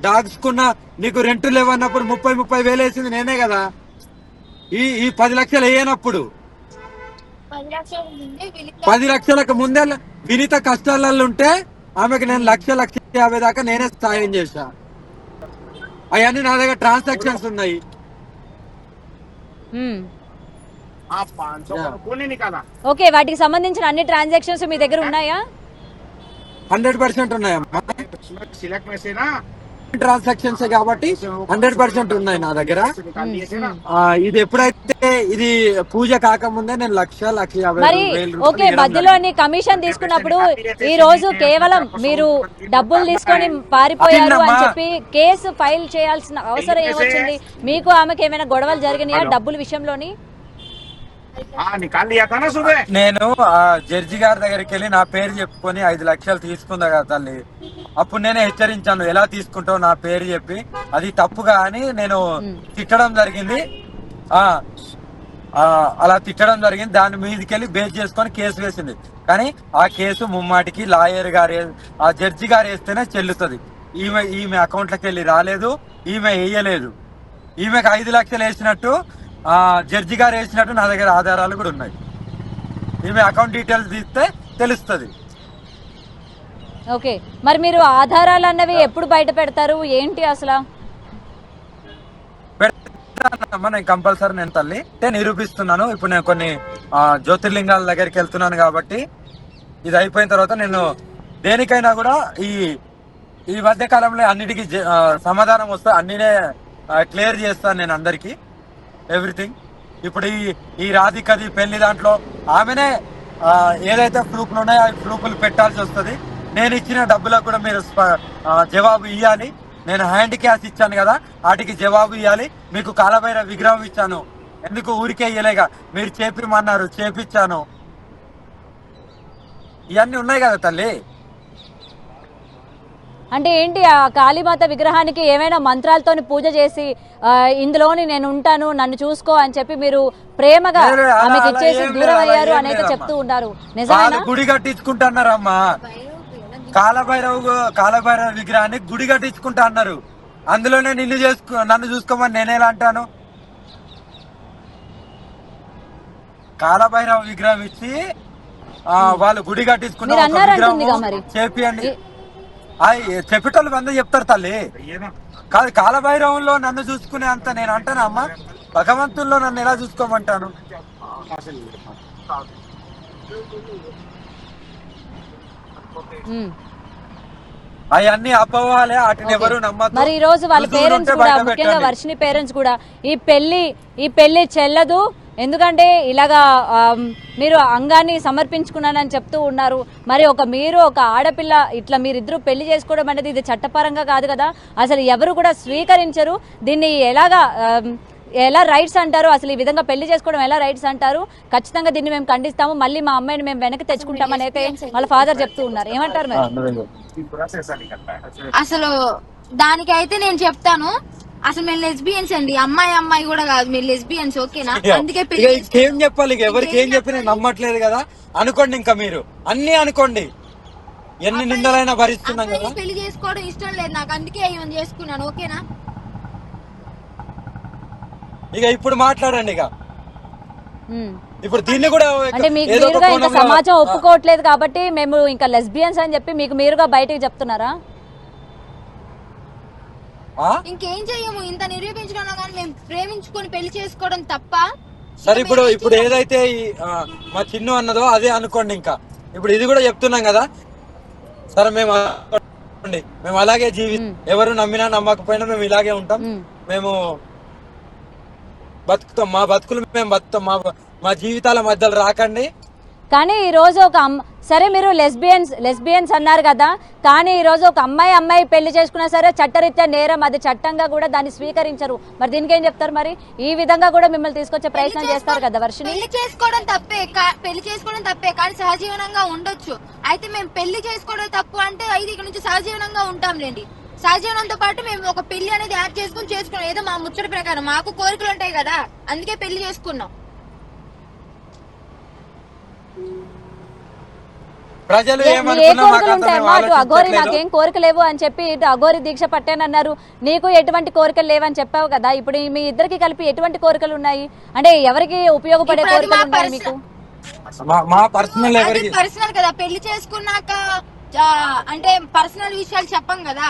Dogs కున్న నీకు rent లేవన్నప్పుడు 30,000 వేసింది నేనే కదా. ఈ 10 లక్షలు వేయనప్పుడు 10 లక్షలకు ముందే వినీత కష్టాలలో ఉంటే ఆమెకు నేను 1,50,000 దాకా నేనే సాయం చేశా. అవన్నీ నా దగ్గర ట్రాన్సాక్షన్స్ ఉన్నాయి. ఓకే, వాటికి సంబంధించిన అన్ని ట్రాన్సాక్షన్స్ మీ దగ్గర ఉన్నాయా? 100% ఉన్నాయమ్మా. ట్రాన్సాక్షన్స్ కాబట్టి 100% ఉన్నాయి నా దగ్గర. ఇది ఎప్పుడైతే ఇది పూజ కాకముందే నేను 1,50,000 ఓకే, మధ్యలోని కమిషన్ తీసుకున్నప్పుడు ఈ రోజు కేవలం మీరు డబ్బులు తీసుకొని పారిపోయారు అని చెప్పి కేసు ఫైల్ చేయాల్సిన అవసరం ఏమొచ్చింది? మీకు ఆమెకి ఏమైనా గొడవలు జరిగినాయా డబ్బుల విషయంలోని? నేను జడ్జి గారి దగ్గరికి వెళ్ళి నా పేరు చెప్పుకొని 5 లక్షలు తీసుకుందా కదా తల్లి. అప్పుడు నేనే హెచ్చరించాను, ఎలా తీసుకుంటావు నా పేరు చెప్పి, అది తప్పుగా అని నేను తిట్టడం జరిగింది. అలా తిట్టడం జరిగింది. దాని మీదకెళ్ళి బేస్ చేసుకొని కేసు వేసింది. కానీ ఆ కేసు ముమ్మాటికి లాయర్ గారు ఆ జడ్జి గారు వేస్తేనే చెల్లుతుంది. ఈమె అకౌంట్లోకి వెళ్ళి రాలేదు, ఈమె వేయలేదు. ఈమెకు 5 లక్షలు వేసినట్టు జడ్జి గారు వేసినట్టు నా దగ్గర ఆధారాలు కూడా ఉన్నాయి. ఈమె అకౌంట్ డీటెయిల్స్ తీస్తే తెలుస్తుంది. ఓకే, మరి మీరు ఆధారాలు అన్నవి ఎప్పుడు బయట పెడతారు ఏంటి అసలు? నేను కంపల్సరీ నేను తల్లి నిరూపిస్తున్నాను. ఇప్పుడు నేను కొన్ని జ్యోతిర్లింగాల దగ్గరికి వెళ్తున్నాను కాబట్టి ఇది అయిపోయిన తర్వాత నేను దేనికైనా కూడా ఈ మధ్య కాలంలో అన్నిటికీ సమాధానం వస్తే అన్నినే క్లియర్ చేస్తాను నేను అందరికి, ఎవ్రీథింగ్. ఇప్పుడు ఈ రాధికది పెళ్లి దాంట్లో ఆమెనే ఏదైతే ప్రూఫ్లు ఉన్నాయో ఆ ప్రూఫ్లు పెట్టాల్సి వస్తుంది. నేను ఇచ్చిన డబ్బులకు కూడా మీరు జవాబు ఇవ్వాలి. నేను హ్యాండ్ క్యాష్ ఇచ్చాను కదా, వాటికి జవాబు ఇవ్వాలి. మీకు కాలభైరవ విగ్రహం ఇచ్చాను, ఎందుకు ఊరికే ఇయ్యలేగా, మీరు చేపిమన్నారు చేపించాను. ఇవన్నీ ఉన్నాయి కదా తల్లి. అంటే ఏంటి, ఆ కాళీమాత విగ్రహానికి ఏమైనా మంత్రాలతోని పూజ చేసి ఇందులోని నేను ఉంటాను నన్ను చూసుకో అని చెప్పి మీరు ప్రేమగా ఆమెకి ఇచ్చేసి దూరం అయ్యారు అని అయితే చెప్తూ ఉన్నారు. నిజమేనా? గుడి కట్టించుకుంటున్నారమ్మా. కాలభైరవ విగ్రహాన్ని గుడి కట్టించుకుంటా అన్నారు. అందులోనే నన్ను చూసుకోమని నేనేలా అంటాను? కాలభైరవ విగ్రహం ఇచ్చి వాళ్ళు గుడి కట్టించుకుంటారు. చేపియండి చెప్పేటోళ్ళు వంద చెప్తారు తల్లి. కాదు, కాలభైరవంలో నన్ను చూసుకునే అంత నేను అంటానా అమ్మా? భగవంతుల్లో నన్ను ఎలా చూసుకోమంటాను? అవన్నీ అపోవాలే, వాటిని ఎవరు నమ్మరు. మరి ఈ రోజు వాళ్ళ పేరెంట్స్ కూడా, ముఖ్యంగా వర్షిని పేరెంట్స్ కూడా ఈ పెళ్లి చెల్లదు, ఎందుకంటే ఇలాగా మీరు అంగాన్ని సమర్పించుకున్నానని చెప్తూ ఉన్నారు. మరి మీరు ఒక ఆడపిల్ల ఇట్లా మీరిద్దరూ పెళ్లి చేసుకోవడం అనేది ఇది చట్టపరంగా కాదు కదా, అసలు ఎవరు కూడా స్వీకరించరు. దీన్ని ఎలా రైట్స్ అంటారు? అసలు ఈ విధంగా పెళ్లి చేసుకోవడం ఎలా రైట్స్ అంటారు? ఖచ్చితంగా దీన్ని మేము ఖండిస్తాము, మళ్ళీ మా అమ్మాయిని మేము వెనక్కి తెచ్చుకుంటామని అయితే వాళ్ళ ఫాదర్ చెప్తూ ఉన్నారు. ఏమంటారు మరి? అసలు దానికైతే నేను చెప్తాను, అసలు మేము లెస్బియన్స్ అండి, అమ్మాయి కూడా కాదు, మీరు లెస్బియన్స్. ఓకేనా? అందుకే ఏం చెప్పాలి, ఎవరికి ఏం చెప్పినా నమ్మట్లేదు కదా. అనుకోండి, ఇంకా మీరు అన్ని అనుకోండి, ఎన్ని నిందలైనా భరిస్తున్నాం కదా. పెళ్లి చేసుకోవడం ఇష్టం లేదు నాకు, అందుకే ఏమైనా చేసుకున్నాను. ఓకేనా? ఇక ఇప్పుడు మాట్లాడండి. ఇక ఇప్పుడు దీన్ని కూడా అంటే మీకు మీరుగా ఇంకా సమాజం ఒప్పుకోవట్లేదు కాబట్టి మేము ఇంకా లెస్బియన్స్ అని చెప్పి మీకు మీరుగా బయటకు చెప్తున్నారా? ఇంకేం చెయ్యము, ఇంత నిరూపించుకున్నా కానీ మేము ప్రేమించుకొని పెళ్లి చేసుకోవడం తప్ప. సరే, ఇప్పుడు ఏదైతే మా చిన్ను అన్నదో అదే అనుకోండి. ఇంకా ఇప్పుడు ఇది కూడా చెప్తున్నాం కదా. సరే, మేము అలాగే ఎవరు నమ్మినా నమ్మకపోయినా మేము ఇలాగే ఉంటాం. మేము బతుకుతాం, మా బతుకులు మేము బతుకుతాం. మా జీవితాల మధ్యలో రాకండి. కానీ ఈ రోజు సరే మీరు లెస్బియన్స్ అన్నారు కదా, కానీ ఈ రోజు ఒక అమ్మాయి పెళ్లి చేసుకున్నా సరే చట్టరీత్యా నేరం, అది చట్టంగా కూడా దాన్ని స్వీకరించరు. మరి దీనికి ఏం చెప్తారు? మరి ఈ విధంగా కూడా మిమ్మల్ని తీసుకొచ్చే ప్రయత్నం చేస్తారు కదా వర్షిని. పెళ్లి చేసుకోవడం తప్పే కానీ సహజీవనంగా ఉండొచ్చు. అయితే మేము పెళ్లి చేసుకోవడం తప్పు అంటే అయితే ఇక్కడ నుంచి సహజీవనంగా ఉంటాంలేండి. సహజీవనంతో పాటు మేము ఒక పెళ్లి అనేది యాడ్ చేసుకున్నాం. ఏదో మా ముచ్చట ప్రకారం మాకు కోరికలు ఉంటాయి కదా, అందుకే పెళ్లి చేసుకున్నాం. ప్రజలు ఏ ఏమనుకున్నా కోరికలు మాకంత ఉంటాయి మేము అమ్మా? అటు అఘోరి ఆలోచించట్లేదు. నాకేం కోరిక లేవు అని చెప్పి ఇటు అఘోరి దీక్ష పట్టానన్నారు, నీకు ఎటువంటి కోరికలు లేవని చెప్పావు కదా. ఇప్పుడు మీ ఇద్దరికి కలిపి ఎటువంటి కోరికలు ఉన్నాయి అంటే ఎవరికి ఉపయోగపడే ఇప్పుడు అది కోరికలు మా ఉన్నాయి మీకు? మా పర్సనల్ అది ఎవరికి పర్సనల్ కదా, పెళ్లి చేసుకున్నాక అంటే పర్సనల్ విషయాలు చెప్పం కదా.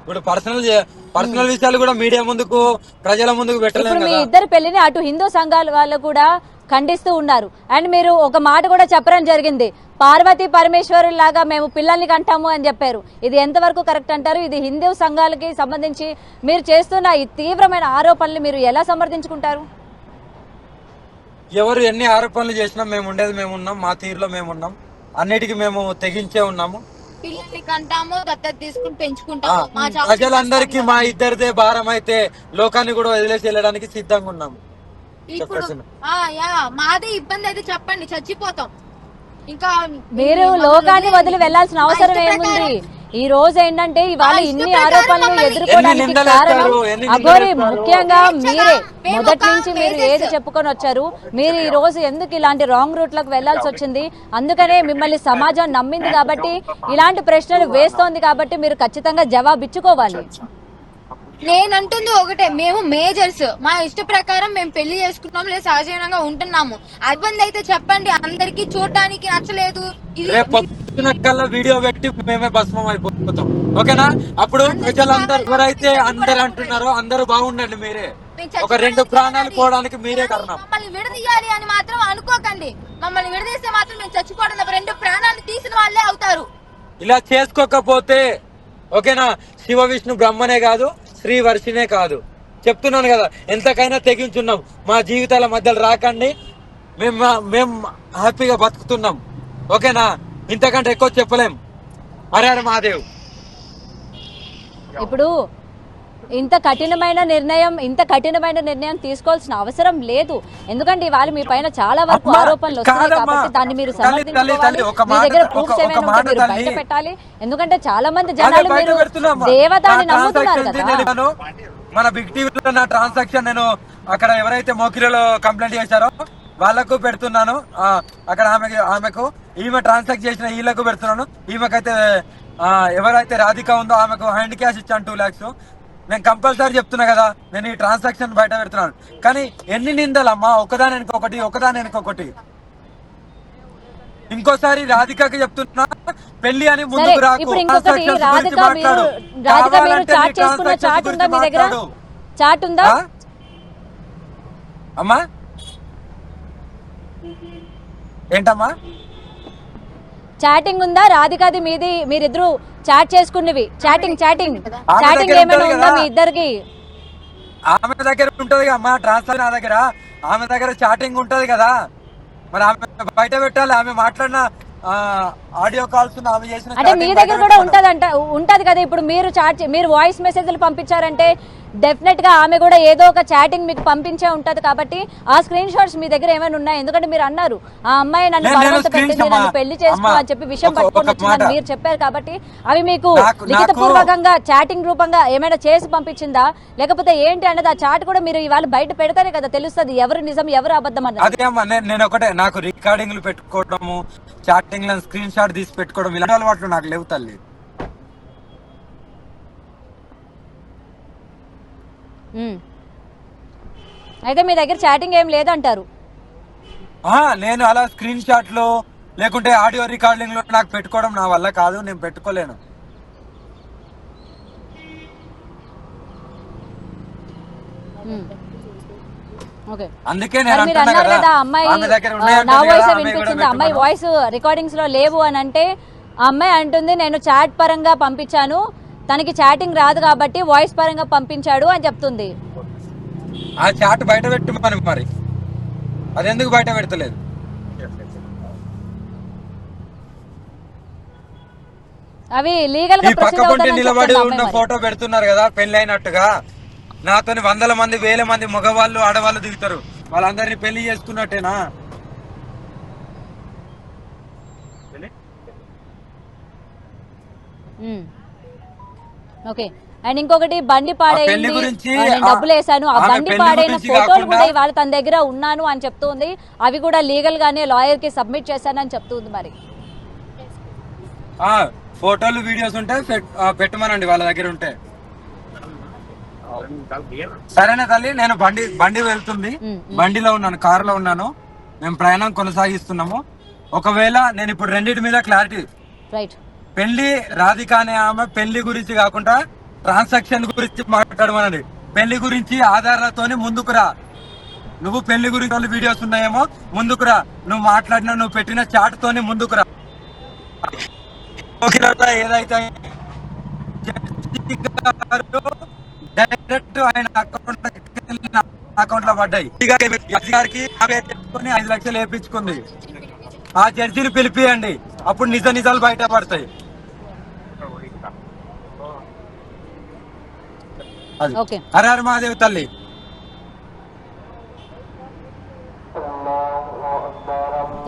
ఇప్పుడు పర్సనల్ విషయాలు కూడా మీడియా ముందుకు ప్రజల ముందుకు పెట్టలేము ఇప్పుడు మీ కదా. ఇద్దరు పెళ్లిని అటు హిందూ సంఘాల వాళ్ళు కూడా ఖండిస్తూ ఉన్నారు. అండ్ మీరు ఒక మాట కూడా చెప్పడం జరిగింది, పార్వతీ పరమేశ్వరు లాగా మేము పిల్లల్ని కంటాము అని చెప్పారు. ఇది ఎంతవరకు కరెక్ట్ అంటారు? ఇది హిందూ సంఘాలకి సంబంధించి మీరు చేస్తున్న ఈ తీవ్రమైన ఆరోపణలు మీరు ఎలా సమర్థించుకుంటారు? ఎవరు ఎన్ని ఆరోపణలు చేసినా మేము ఉండేది మేము ఉన్నాం, మా తీరులో మేము ఉన్నాం, అన్నిటికీ మేము తెగించే ఉన్నాము. పిల్లల్ని కంటాము, దత్తత తీసుకుని పెంచుకుంటాము. మా జాబ్ ప్రజలందరికీ మా ఇద్దరిదే భారం అయితే లోకాన్ని కూడా వదిలేసి వెళ్ళడానికి సిద్ధంగా ఉన్నాము. ఇప్పుడు మాదే ఇబ్బంది అయితే చెప్పండి, చచ్చిపోతాం. ఇంకా మీరు లోకాన్ని వదిలి వెళ్లాల్సిన అవసరం ఏముంది? ఈ రోజు ఏంటంటే ఇవాళ ఇన్ని ఆరోపణలు ఎదుర్కోవడానికి కారణం అఘోరి, ముఖ్యంగా మీరే. మొదటి నుంచి మీరు ఏది చెప్పుకొని వచ్చారు, మీరు ఈ రోజు ఎందుకు ఇలాంటి రాంగ్ రూట్ లకు వెళ్లాల్సి వచ్చింది? అందుకనే మిమ్మల్ని సమాజం నమ్మింది కాబట్టి, ఇలాంటి ప్రశ్నలు వేస్తోంది కాబట్టి మీరు ఖచ్చితంగా జవాబిచ్చుకోవాలి. నేనంటుంది ఒకటే, మేము మేజర్స్, మా ఇష్ట ప్రకారం మేము పెళ్లి చేసుకున్నాము, లేదా సహజీవనంగా ఉంటున్నాము. ఇబ్బంది అయితే చెప్పండి, అందరికి చూడటానికి నచ్చలేదు. కల్లా వీడియో పెట్టి మేమే భస్మం అయిపోతాం, ఓకేనా? అప్పుడు ప్రజలందరూ ఎవరైతే అందరు అంటున్నారో అందరూ బాగుండండి, మీరే ఒక 2 ప్రాణాలు పోవడానికి మీరే కారణం. మమ్మల్ని విడదీయాలి అని మాత్రం అనుకోకండి. మమ్మల్ని విడదీస్తే మాత్రం మేము చచ్చిపోవడం 2 ప్రాణాలు తీసిన వాళ్ళే అవుతారు. ఇలా చేసుకోకపోతే, ఓకేనా, శివ విష్ణు బ్రహ్మనే కాదు, శ్రీ వర్షినే కాదు, చెప్తున్నాను కదా, ఎంతకైనా తెగించున్నాం. మా జీవితాల మధ్యలో రాకండి, మేము హ్యాపీగా బతుకుతున్నాం, ఓకేనా? ఇంతకంటే ఎక్కువ చెప్పలేం. హర హర మహాదేవ్. ఇప్పుడు ఇంత కఠినమైన నిర్ణయం తీసుకోవాల్సిన అవసరం లేదు. ఎందుకంటే ఇవాళ మీ పైన చాలా వరకు ఆరోపణలు వస్తున్నాయి కాబట్టి దాన్ని మీరు సమర్థించుకోవాలి. మీ దగ్గర ప్రూఫ్స్ ఏమైనా ఉంటే మీరు బయట పెట్టాలి. ఎందుకంటే చాలా మంది జనాలు మీరు దేవతాన్ని నమ్ముతున్నారు కదా. మన బిగ్ టీవీలో నా ట్రాన్సాక్షన్ నేను అక్కడ ఎవరైతే మోకిలలో కంప్లైంట్ చేశారో వాళ్ళకు పెడుతున్నాను. అక్కడ ఆమెకు ఈమె ట్రాన్సాక్ట్ చేసిన వీళ్ళకు పెడుతున్నాను. ఈమెకైతే ఎవరైతే రాధిక ఉందో ఆమెకు హ్యాండ్ క్యాష్ ఇచ్చాను 2 lakhs. నేను కంపల్సరీ చెప్తున్నా కదా, నేను ఈ ట్రాన్సాక్షన్ బయట పెడుతున్నాను. కానీ ఎన్ని నిందలమ్మా, ఒకదాని వెనుకొకటి. ఇంకోసారి రాధికకి చెప్తున్నా, పెళ్లి అని ముందుకు రాకు. ఇప్పుడు ఇంకొకటి, రాధిక మీరు చాట్ చేసుకున్న చాట్ ఉందా మీ దగ్గర? చాట్ ఉందా అమ్మా? ఏంటమ్మా? చాటింగ్ ఉందా? రాధికాది మీది, మీరిద్దరు చాట్ చేసుకున్నవి, చాటింగ్ ఏమైనా ఉందా మీ ఇద్దరికి? ఆమె దగ్గర ఉంటది అమ్మా ట్రాన్స్ఫర్, నా దగ్గర ఆమె దగ్గర చాటింగ్ ఉంటది కదా. మరి ఆమె బయట పెట్టాలి. ఆమె మాట్లాడిన ఆడియో కాల్స్ ఆమె చేసిన అంటే మీ దగ్గర కూడా ఉంటది కదా. ఇప్పుడు మీరు వాయిస్ మెసేజ్లు పంపించారంటే డెఫినెట్ గా ఆమె కూడా ఏదో ఒక చాటింగ్ మీకు పంపించే ఉంటది. కాబట్టి ఆ స్క్రీన్ షాట్స్ మీ దగ్గర ఏమైనా ఉన్నాయి? ఎందుకంటే మీరు అన్నారు ఆ అమ్మాయి నన్ను బలవంత పెట్టింది, నన్ను పెళ్లి చేసుకో అని చెప్పి విషయం పట్టుకొని వచ్చిందని మీరు చెప్పారు. కాబట్టి అవి మీకు లిఖిత పూర్వకంగా చాటింగ్ రూపంగా ఏమైనా చేసి పంపించిందా, లేకపోతే ఏంటి అన్నది ఆ చాట్ కూడా మీరు ఇవాళ బయట పెడతారే కదా, తెలుస్తుంది ఎవరు నిజం ఎవరు అబద్ధం అన్నది. అదే అమ్మా, నేను ఒకటే, నాకు రికార్డింగ్లు పెట్టుకోవడము, చాటింగ్ స్క్రీన్ షాట్ తీసి పెట్టుకోవడం ఇలాంటి అలవాట్లు నాకు లేవు తల్లి. అయితే మీ దగ్గర చాటింగ్ ఏం లేదంటారు? నేను అలా స్క్రీన్ షాట్ లో లేకుంటే ఆడియో రికార్డింగ్ లో నాకు పెట్టుకోవడం నా వల్ల కాదు, నేను పెట్టుకోలేను. అందుకే నేను అమ్మాయి వాయిస్ రికార్డింగ్స్ లో లేవు అని అంటే, ఆ అమ్మాయి అంటుంది నేను చాట్ పరంగా పంపించాను, తనకి చాటింగ్ రాదు కాబట్టి వాయిస్ పరంగా పంపించాడు అని చెప్తుంది. ఆ చాట్ బయట పెట్టమని, మరి అది ఎందుకు బయట పెడతలేదు? అవి లీగల్ గా నిలబడి ఉన్న ఫోటో పెడుతున్నారు కదా పెళ్లి అయినట్టుగా. నాతోని 100 మంది 1000 మంది మగవాళ్ళు ఆడవాళ్ళు దిగుతారు, వాళ్ళందరినీ పెళ్లి చేసుకున్నట్టేనా? ఓకే. అండ్ ఇంకొకటి బండి పెళ్లి పాడైంది, గురించి నేను డబ్బులు వేసాను, ఆ ఆమె బండి పెళ్లి పాడైన గురించి ఫోటోలు కాకుండా- కూడా ఇవాళ తన దగ్గర ఉన్నాను అని చెప్తుంది. అవి కూడా లీగల్ గానే లాయర్ కి సబ్మిట్ చేశానని చెప్తుంది. మరి ఫోటోలు వీడియోస్ ఉంటే పెట్టమనండి వాళ్ళ దగ్గర ఉంటే. సరేనా తల్లి, నేను బండి వెళ్తుంది, బండిలో ఉన్నాను, కారులో ఉన్నాను, మేము ప్రయాణం కొనసాగిస్తున్నాము. ఒకవేళ నేను ఇప్పుడు రెండింటి మీద క్లారిటీ, రైట్, పెళ్లి రాధిక అనే ఆమె పెళ్లి గురించి కాకుండా ట్రాన్సాక్షన్ గురించి మాట్లాడమనండి. పెళ్లి గురించి ఆధారాలతోని ముందుకురా. నువ్వు పెళ్లి గురించి వీడియోస్ ఉన్నాయేమో ముందుకురా, నువ్వు మాట్లాడిన నువ్వు పెట్టిన చాట్ తోని ముందుకురా. ఏదైతే డైరెక్ట్ ఆయన అకౌంట్ లో పడ్డాయి. గారికి 5 లక్షలు వేయించుకుంది. ఆ జడ్జిని పిలిపియండి, అప్పుడు నిజాలు బయటపడతాయి. ఓకే. హర హర మహాదేవ్ తల్లి.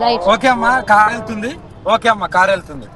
రైట్. ఓకే అమ్మా, కార్ వెళ్తుంది. ఓకే అమ్మా, కార్ వెళ్తుంది.